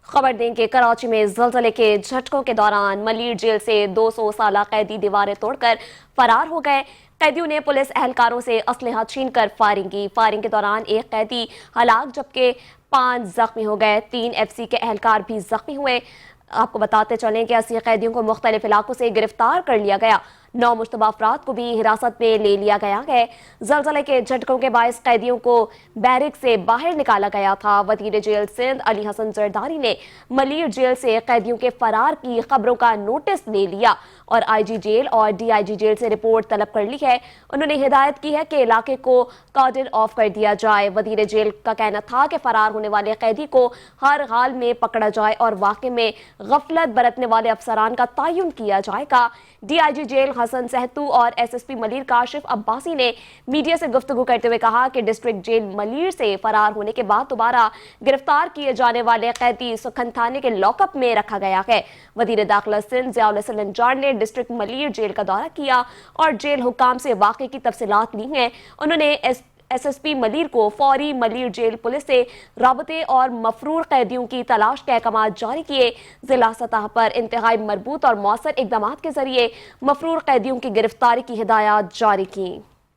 खबर दें कि कराची में ज़लज़ले के झटकों के दौरान मलीर जेल से 200 साला कैदी दीवारें तोड़कर फरार हो गए। कैदियों ने पुलिस एहलकारों से असलहा छीन कर फायरिंग की। फायरिंग के दौरान एक कैदी हलाक जबकि 5 जख्मी हो गए। 3 FC के एहलकार भी जख्मी हुए। आपको बताते चलें कि 80 कैदियों को मुख्तलिफ इलाकों से गिरफ्तार कर लिया गया। 9 मुश्तबा अफराद को भी हिरासत में ले लिया गया है। ज़लज़ले के झटकों के बायस कैदियों को बैरिक से बाहर निकाला गया था। वज़ीर जेल सिंध अली हसन जरदारी ने मलीर जेल से कैदियों के फरार की खबरों का नोटिस ले लिया और IG जेल और DIG जेल से रिपोर्ट तलब कर ली है। उन्होंने हिदायत की है कि इलाके को कॉर्डन ऑफ कर दिया जाए। वज़ीर जेल का कहना था कि फरार होने वाले कैदी को हर हाल में पकड़ा जाए और वाक़े में गफलत बरतने वाले अफसरान का तयन किया जाएगा। DIG जेल हसन सहतू और SSP मलीर काशिफ अब्बासी ने मीडिया से गुफ्तगू करते हुए कहा कि डिस्ट्रिक्ट जेल मलीर से फरार होने के बाद दोबारा गिरफ्तार किए जाने वाले कैदी सुखन थाने के लॉकअप में रखा गया है। वज़ीर दाखिला सिंध ज़ियाउल हसन अंजार ने डिस्ट्रिक्ट मलीर जेल का दौरा किया और जेल हुकाम से वाक़े की तफसीलात ली हैं। उन्होंने SSP मलीर को फौरी मलीर जेल पुलिस से राबते और मफरूर कैदियों की तलाश के अहकाम जारी किए। जिला सतह पर इंतहाई मरबूत और मौसर इकदाम के जरिए मफरूर कैदियों की गिरफ्तारी की हिदायत जारी की।